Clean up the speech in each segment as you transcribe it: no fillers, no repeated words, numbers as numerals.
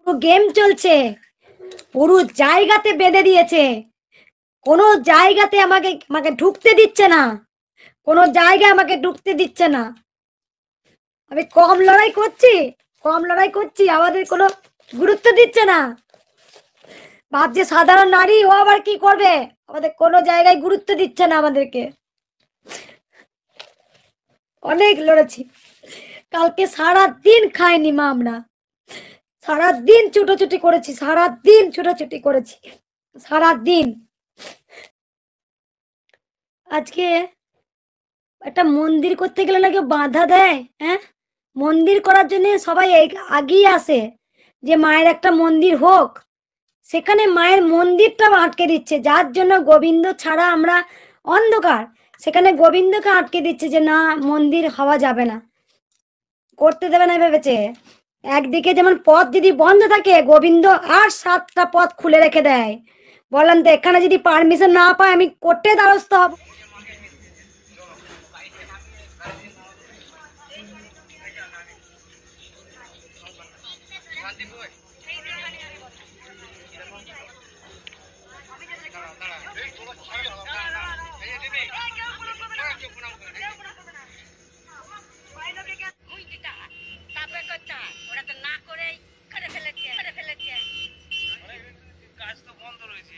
Game চলছে, পুরো জায়গাতে বেঁধে দিয়েছে। কোনো জায়গাতে আমাকে আমাকে ঢুকতে দিচ্ছে না, কোনো জায়গায় আমাকে ঢুকতে দিচ্ছে না। আমি কম লড়াই করছি, কম লড়াই করছি, আমাদের কোনো গুরুত্ব দিচ্ছে না। ভাবছে সাধারণ নারী, ও আবার কি করবে, আমাদের কোনো জায়গায় গুরুত্ব দিচ্ছে না আমাদেরকে। অনেক লড়েছি, কালকে সারা দিন খাইনি মা, আমরা সারা দিন ছুটোছুটি করেছি, সারা দিন ছুটোছুটি করেছি, সারা দিন। আজকে একটা মন্দির করতে গেলে নাকি বাধা দেয়। হ্যাঁ, মন্দির করার জন্য সবাই আগিয়ে আসে যে মায়ের একটা মন্দির হোক, সেখানে মায়ের মন্দিরটা আটকে দিচ্ছে, যার জন্য গোবিন্দ ছাড়া আমরা অন্ধকার। সেখানে গোবিন্দকে আটকে দিচ্ছে যে না, মন্দির হওয়া যাবে না, করতে দেবে না ভেবেছে। একদিকে যেমন পথ যদি বন্ধ থাকে, গোবিন্দ আর 7টা পথ খুলে রেখে দেয়। বললাম তো, এখানে যদি পারমিশন না পাই আমি কোর্টে দ্বারস্থ হব। কাজ তো বন্ধ রয়েছে,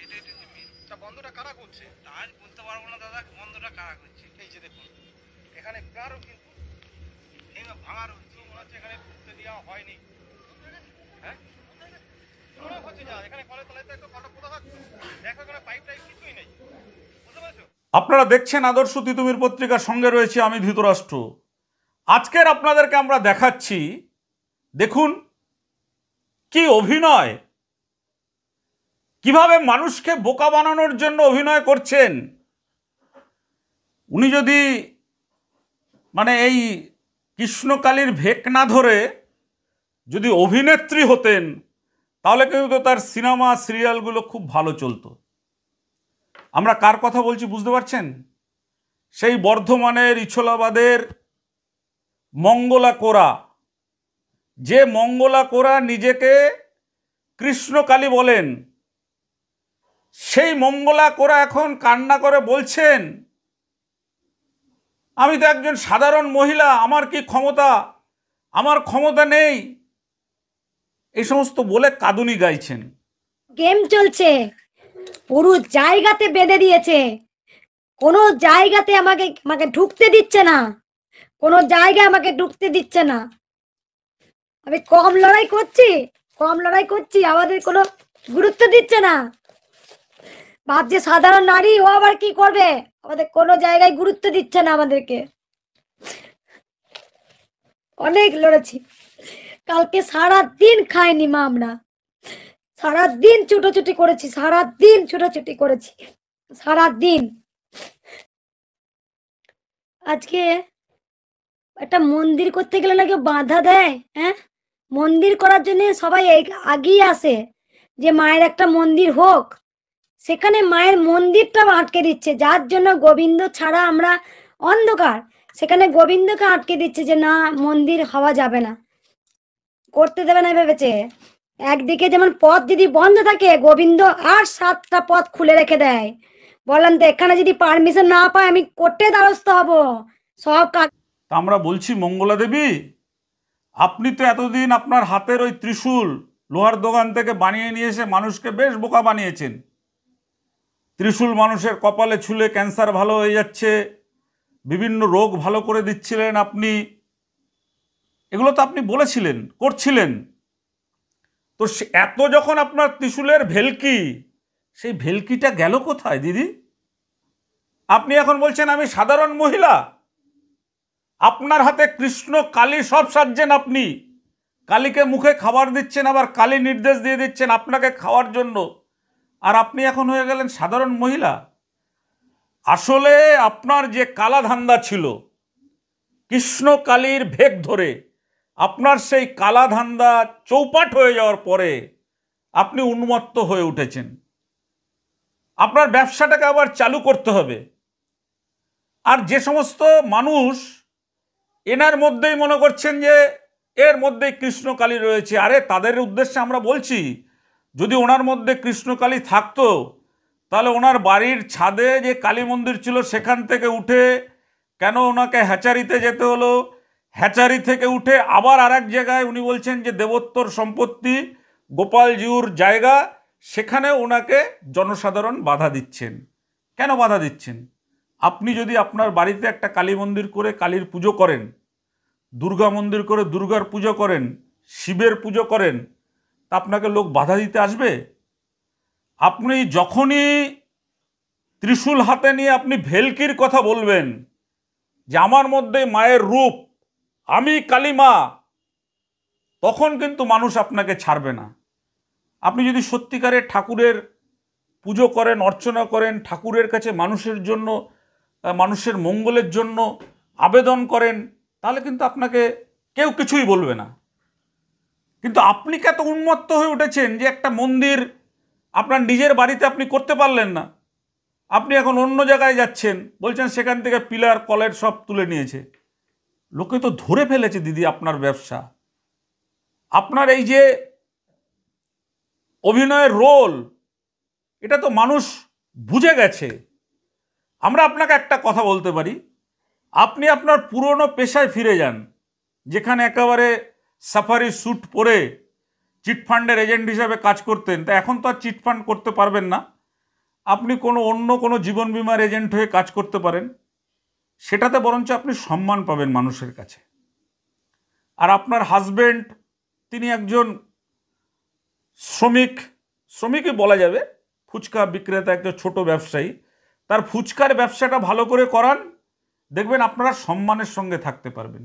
এটা বন্ধটা কারা করছে তা আজ বলতে পারবো না দাদা, বন্ধটা কারা করছে। এই যে দেখুন এখানে কারও কিন্তু ভাঙা রয়েছে, মনে হচ্ছে এখানে ঢুকতে দেওয়া হয়নি। হ্যাঁ, এখানে কলের তলায় তো একটা কটা পোতা থাকতো, দেখো এখানে পাইপ টাইপ কিছুই নেই, বুঝতে পারছো? আপনারা দেখছেন আদর্শ তিতুমির পত্রিকার সঙ্গে রয়েছে আমি ধৃতরাষ্ট্র। আজকের আপনাদেরকে আমরা দেখাচ্ছি, দেখুন কি অভিনয়, কিভাবে মানুষকে বোকা বানানোর জন্য অভিনয় করছেন। উনি যদি এই কৃষ্ণকালীর ভেক না ধরে যদি অভিনেত্রী হতেন, তাহলে কিন্তু তার সিনেমা সিরিয়ালগুলো খুব ভালো চলতো। আমরা কার কথা বলছি বুঝতে পারছেন? সেই বর্ধমানের ইছলাবাদের মঙ্গলা কোরা, যে মঙ্গলা কোরা নিজেকে কৃষ্ণকালী বলেন, সেই মঙ্গলা কোরা এখন কান্না করে বলছেন আমি তো একজন সাধারণ মহিলা, আমার কি ক্ষমতা, আমার ক্ষমতা নেই, এই সমস্ত বলে কাঁদুনি গাইছেন। গেম চলছে, পুরো জায়গাতে বেঁধে দিয়েছে, কোনো জায়গাতে আমাকে আমাকে ঢুকতে দিচ্ছে না, কোনো জায়গায় আমাকে ঢুকতে দিচ্ছে না। আমি কম লড়াই করছি, কম লড়াই করছি, আমাদের কোনো গুরুত্ব দিচ্ছে না। ভাবছে সাধারণ নারী, ও আবার কি করবে, আমাদের কোনো জায়গায় গুরুত্ব দিচ্ছে না আমাদেরকে। অনেক লড়েছি, কালকে সারা দিন খাইনি মা, আমরা সারা দিন ছুটোছুটি করেছি, সারা দিন ছুটোছুটি করেছি, সারা দিন। আজকে একটা মন্দির করতে গেলে নাকি বাধা দেয়। হ্যাঁ, মন্দির করার জন্য সবাই আগিয়ে আসে যে মায়ের একটা মন্দির হোক, সেখানে মায়ের মন্দিরটা আটকে দিচ্ছে, যার জন্য গোবিন্দ ছাড়া আমরা অন্ধকার। সেখানে গোবিন্দকে আটকে দিচ্ছে যে না, মন্দির হওয়া যাবে না, করতে দেবে না ভেবেছে। একদিকে যেমন পথ যদি বন্ধ থাকে, গোবিন্দ আর 7টা পথ খুলে রেখে দেয়। বললাম তো, এখানে যদি পারমিশন না পাই আমি কোর্টে দ্বারস্থ হব। সব কাজ আমরা বলছি মঙ্গলা দেবী, আপনি তো এতদিন আপনার হাতের ওই ত্রিশূল লোহার দোকান থেকে বানিয়ে নিয়ে এসে মানুষকে বেশ বোকা বানিয়েছেন। ত্রিশূল মানুষের কপালে ছুলে ক্যান্সার ভালো হয়ে যাচ্ছে, বিভিন্ন রোগ ভালো করে দিচ্ছিলেন আপনি, এগুলো তো আপনি বলেছিলেন, করছিলেন। তো এত যখন আপনার ত্রিশূলের ভেলকি, সেই ভেলকিটা গেল কোথায় দিদি? আপনি এখন বলছেন আমি সাধারণ মহিলা, আপনার হাতে কৃষ্ণ কালী সব সাজছেন, আপনি কালীকে মুখে খাবার দিচ্ছেন, আবার কালী নির্দেশ দিয়ে দিচ্ছেন আপনাকে খাওয়ার জন্য, আর আপনি এখন হয়ে গেলেন সাধারণ মহিলা। আসলে আপনার যে কালা ধান্দা ছিল কৃষ্ণ কালীর ভেক ধরে, আপনার সেই কালা ধান্দা চৌপাট হয়ে যাওয়ার পরে আপনি উন্মত্ত হয়ে উঠেছেন। আপনার ব্যবসাটাকে আবার চালু করতে হবে। আর যে সমস্ত মানুষ এনার মধ্যেই মনে করছেন যে এর মধ্যে কৃষ্ণকালী রয়েছে। আরে তাদের উদ্দেশ্যে আমরা বলছি, যদি ওনার মধ্যে কৃষ্ণকালী থাকতো তাহলে ওনার বাড়ির ছাদে যে কালী মন্দির ছিল সেখান থেকে উঠে কেন ওনাকে হ্যাচারিতে যেতে হলো? হ্যাচারি থেকে উঠে আবার আর এক জায়গায় উনি বলছেন যে দেবোত্তর সম্পত্তি গোপালজিউর জায়গা, সেখানে ওনাকে জনসাধারণ বাধা দিচ্ছেন। কেন বাধা দিচ্ছেন? আপনি যদি আপনার বাড়িতে একটা কালী মন্দির করে কালীর পুজো করেন, দুর্গা মন্দির করে দুর্গার পুজো করেন, শিবের পুজো করেন, তা আপনাকে লোক বাধা দিতে আসবে? আপনি যখনই ত্রিশূল হাতে নিয়ে আপনি ভেলকির কথা বলবেন যে আমার মধ্যে মায়ের রূপ, আমি কালী মা, তখন কিন্তু মানুষ আপনাকে ছাড়বে না। আপনি যদি সত্যিকারের ঠাকুরের পুজো করেন, অর্চনা করেন, ঠাকুরের কাছে মানুষের জন্য, মানুষের মঙ্গলের জন্য আবেদন করেন, তাহলে কিন্তু আপনাকে কেউ কিছুই বলবে না। কিন্তু আপনি কত উন্মত্ত হয়ে উঠেছেন যে একটা মন্দির আপনার নিজের বাড়িতে আপনি করতে পারলেন না, আপনি এখন অন্য জায়গায় যাচ্ছেন, বলছেন সেখান থেকে পিলার কলের সব তুলে নিয়েছে। লোকে তো ধরে ফেলেছে দিদি আপনার ব্যবসা, আপনার এই যে অভিনয়ের রোল, এটা তো মানুষ বুঝে গেছে। আমরা আপনাকে একটা কথা বলতে পারি, আপনি আপনার পুরনো পেশায় ফিরে যান, যেখানে একেবারে সাফারি স্যুট পরে চিটফান্ডের এজেন্ট হিসাবে কাজ করতেন। তা এখন তো আর চিটফান্ড করতে পারবেন না, আপনি অন্য কোনো জীবন বীমার এজেন্ট হয়ে কাজ করতে পারেন। সেটাতে বরঞ্চ আপনি সম্মান পাবেন মানুষের কাছে। আর আপনার হাজবেন্ড, তিনি একজন শ্রমিকই বলা যাবে, ফুচকা বিক্রেতা, একটা ছোট ব্যবসায়ী। তার ফুচকার ব্যবসাটা ভালো করে করান, দেখবেন আপনারা সম্মানের সঙ্গে থাকতে পারবেন।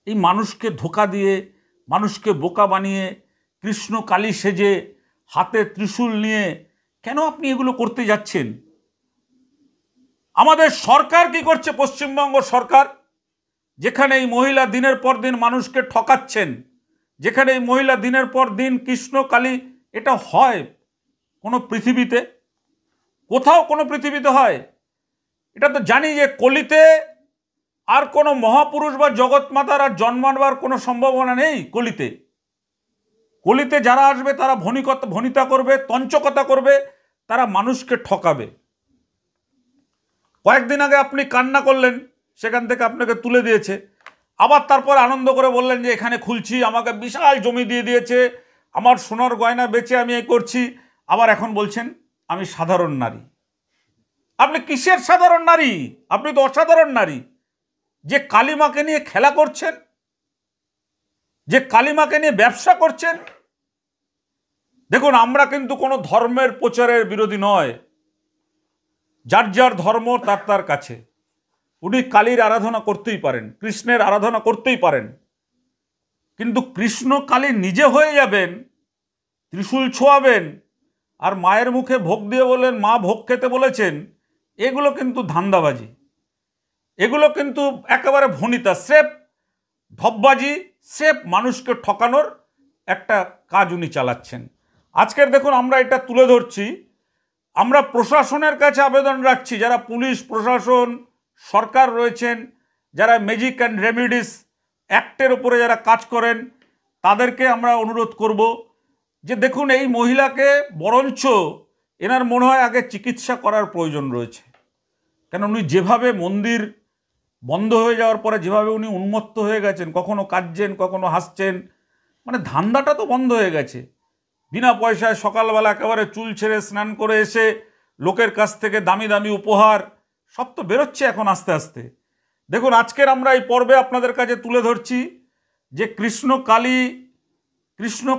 এই মানুষকে ধোঁকা দিয়ে, মানুষকে বোকা বানিয়ে, কৃষ্ণ কালী সেজে, হাতে ত্রিশূল নিয়ে কেন আপনি এগুলো করতে যাচ্ছেন? আমাদের সরকার কি করছে? পশ্চিমবঙ্গ সরকার, যেখানে এই মহিলা দিনের পর দিন মানুষকে ঠকাচ্ছেন, যেখানে এই মহিলা দিনের পর দিন কৃষ্ণ কালী, এটা হয় কোনো পৃথিবীতে? কোথাও কোনো পৃথিবীতে হয়? এটা তো জানি যে কলিতে আর কোনো মহাপুরুষ বা জগৎ মাতার আর জন্মাবার কোনো সম্ভাবনা নেই। কলিতে যারা আসবে তারা ভনিতা করবে, তঞ্চকতা করবে, তারা মানুষকে ঠকাবে। কয়েকদিন আগে আপনি কান্না করলেন, সেখান থেকে আপনাকে তুলে দিয়েছে, আবার তারপর আনন্দ করে বললেন যে এখানে খুলছি, আমাকে বিশাল জমি দিয়ে দিয়েছে, আমার সোনার গয়না বেচে আমি এই করছি। আবার এখন বলছেন আমি সাধারণ নারী। আপনি কিসের সাধারণ নারী? আপনি তো অসাধারণ নারী, যে কালীমাকে নিয়ে খেলা করছেন, যে কালীমাকে নিয়ে ব্যবসা করছেন। দেখুন, আমরা কিন্তু কোনো ধর্মের প্রচারের বিরোধী নয়। যার যার ধর্ম তার তার কাছে, উনি কালীর আরাধনা করতেই পারেন, কৃষ্ণের আরাধনা করতেই পারেন, কিন্তু কৃষ্ণ কালী নিজে হয়ে যাবেন, ত্রিশূল ছোঁয়াবেন, আর মায়ের মুখে ভোগ দিয়ে বললেন মা ভোগ খেতে বলেছেন, এগুলো কিন্তু ধান্দাবাজি, এগুলো কিন্তু একেবারে ভনিতা, স্রেফ ঢপবাজি, স্রেফ মানুষকে ঠকানোর একটা কাজ উনি চালাচ্ছেন। আজকের দেখুন, আমরা এটা তুলে ধরছি, আমরা প্রশাসনের কাছে আবেদন রাখছি, যারা পুলিশ প্রশাসন, সরকার রয়েছেন, যারা ম্যাজিক অ্যান্ড রেমিডিস অ্যাক্টের উপরে যারা কাজ করেন, তাদেরকে আমরা অনুরোধ করব যে দেখুন, এই মহিলাকে বরঞ্চ এনার মনে হয় আগে চিকিৎসা করার প্রয়োজন রয়েছে। কেন, উনি যেভাবে মন্দির বন্ধ হয়ে যাওয়ার পরে যেভাবে উনি উন্মত্ত হয়ে গেছেন, কখনো কাঁদছেন কখনো হাসছেন, মানে ধান্দাটা তো বন্ধ হয়ে গেছে। বিনা পয়সায় সকালবেলা একেবারে চুল ছেড়ে স্নান করে এসে লোকের কাছ থেকে দামি দামি উপহার সব তো বেরোচ্ছে এখন আস্তে আস্তে। দেখুন, আজকের আমরা এই পর্বে আপনাদের কাছে তুলে ধরছি যে কৃষ্ণ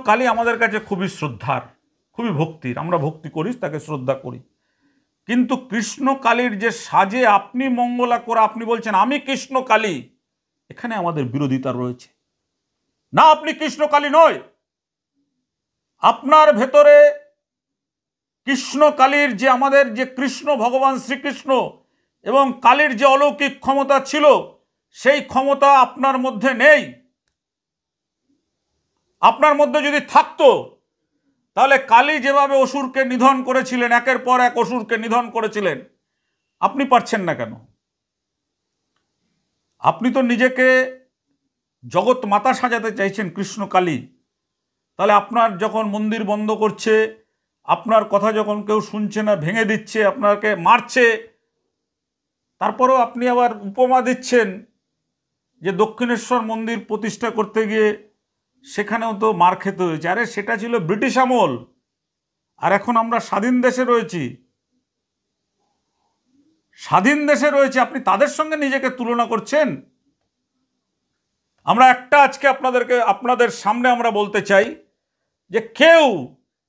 কালী আমাদের কাছে খুবই শ্রদ্ধার, খুবই ভক্তির, আমরা ভক্তি করি, তাকে শ্রদ্ধা করি। কিন্তু কৃষ্ণ কালীর যে সাজে আপনি মঙ্গলা করে আপনি বলছেন আমি কৃষ্ণ কালী, এখানে আমাদের বিরোধিতা রয়েছে। না, আপনি কৃষ্ণ কালী নয়, আপনার ভেতরে কৃষ্ণ কালীর যে আমাদের যে কৃষ্ণ ভগবান শ্রীকৃষ্ণ এবং কালীর যে অলৌকিক ক্ষমতা ছিল, সেই ক্ষমতা আপনার মধ্যে নেই। আপনার মধ্যে যদি থাকতো তাহলে কালী যেভাবে অসুরকে নিধন করেছিলেন, একের পর এক অসুরকে নিধন করেছিলেন, আপনি পারছেন না কেন? আপনি তো নিজেকে জগৎ মাতা সাজাতে চাইছেন কৃষ্ণকালী, তাহলে আপনার যখন মন্দির বন্ধ করছে, আপনার কথা যখন কেউ শুনছে না, ভেঙে দিচ্ছে, আপনাকে মারছে, তারপরেও আপনি আবার উপমা দিচ্ছেন যে দক্ষিণেশ্বর মন্দির প্রতিষ্ঠা করতে গিয়ে সেখানেও তো মার খেতে হয়েছে। আরে সেটা ছিল ব্রিটিশ আমল, আর এখন আমরা স্বাধীন দেশে রয়েছি, স্বাধীন দেশে রয়েছে, আপনি তাদের সঙ্গে নিজেকে তুলনা করছেন। আমরা একটা আজকে আপনাদের সামনে আমরা বলতে চাই যে কেউ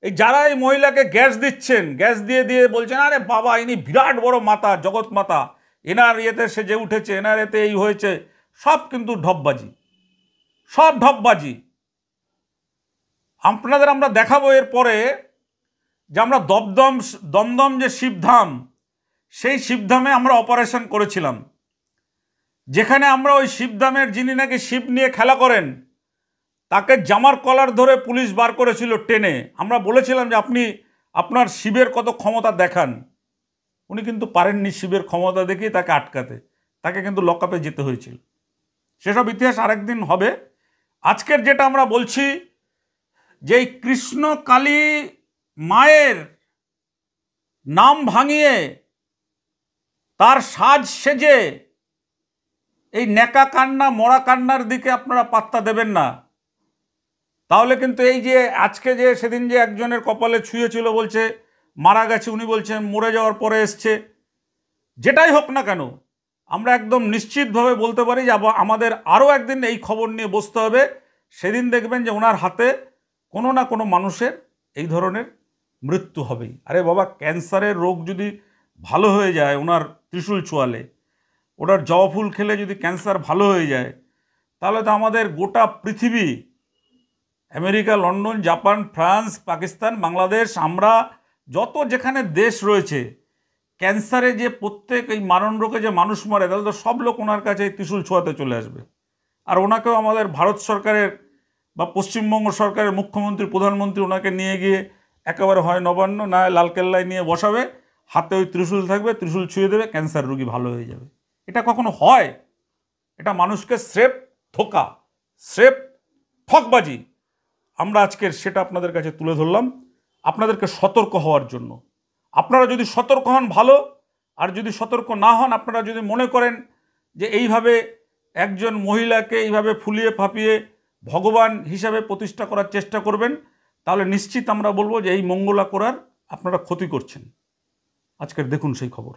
এই যারা এই মহিলাকে গ্যাস দিচ্ছেন, গ্যাস দিয়ে দিয়ে বলছেন আরে বাবা ইনি বিরাট বড় মাতা, জগৎ মাতা, এনার ইয়েতে সেজে উঠেছে, এনার এতে এই হয়েছে, সব কিন্তু ঢপবাজি, সব ঢপবাজি। আপনাদের আমরা দেখাবো এর পরে যে আমরা দমদম যে শিবধাম, সেই শিবধামে আমরা অপারেশন করেছিলাম, যেখানে আমরা ওই শিবধামের যিনি নাকি শিব নিয়ে খেলা করেন তাকে জামার কলার ধরে পুলিশ বার করেছিল টেনে। আমরা বলেছিলাম যে আপনি আপনার শিবের কত ক্ষমতা দেখান। উনি কিন্তু পারেননি শিবের ক্ষমতা দেখিয়ে তাকে আটকাতে, তাকে কিন্তু লকআপে যেতে হয়েছিল। সেসব ইতিহাস আরেকদিন হবে। আজকের যেটা আমরা বলছি যে এই কৃষ্ণকালী মায়ের নাম ভাঙিয়ে তার সাজ সেজে এই নেকা কান্না মরা কান্নার দিকে আপনারা পাত্তা দেবেন না। তাহলে কিন্তু এই যে আজকে যে সেদিন যে একজনের কপালে ছুঁয়েছিল বলছে মারা গেছে, উনি বলছেন মরে যাওয়ার পরে এসছে, যেটাই হোক না কেন আমরা একদম নিশ্চিতভাবে বলতে পারি যে আমাদের আরও একদিন এই খবর নিয়ে বসতে হবে। সেদিন দেখবেন যে ওনার হাতে কোনো না কোনো মানুষের এই ধরনের মৃত্যু হবেই। আরে বাবা, ক্যান্সারের রোগ যদি ভালো হয়ে যায় ওনার ত্রিশূল ছোঁয়ালে, ওনার জবা ফুল খেলে যদি ক্যান্সার ভালো হয়ে যায়, তাহলে তো আমাদের গোটা পৃথিবী, America, London, Japan, France, Pakistan, Bangladesh, আমরা যত যেখানে দেশ রয়েছে, ক্যান্সারে যে প্রত্যেক এই মারণ রোগে যে মানুষ মরে, তাহলে তো সব লোক ওনার কাছে এই ত্রিশূল ছোঁয়াতে চলে আসবে। আর ওনাকেও আমাদের ভারত সরকারের বা পশ্চিমবঙ্গ সরকারের মুখ্যমন্ত্রী, প্রধানমন্ত্রী ওনাকে নিয়ে গিয়ে একেবারে হয় নবান্ন না লালকেল্লায় নিয়ে বসাবে, হাতে ওই ত্রিশূল থাকবে, ত্রিশূল ছুঁয়ে দেবে, ক্যান্সার রোগী ভালো হয়ে যাবে। এটা কখনো হয়? এটা মানুষকে স্রেফ ধোঁকা, স্রেফ ঠকবাজি। আমরা আজকের সেটা আপনাদের কাছে তুলে ধরলাম আপনাদেরকে সতর্ক হওয়ার জন্য। আপনারা যদি সতর্ক হন ভালো, আর যদি সতর্ক না হন, আপনারা যদি মনে করেন যে এইভাবে একজন মহিলাকে এইভাবে ফুলিয়ে ফাঁপিয়ে ভগবান হিসাবে প্রতিষ্ঠা করার চেষ্টা করবেন, তাহলে নিশ্চিত আমরা বলবো যে এই মঙ্গলা করার আপনারা ক্ষতি করছেন। আজকের দেখুন সেই খবর।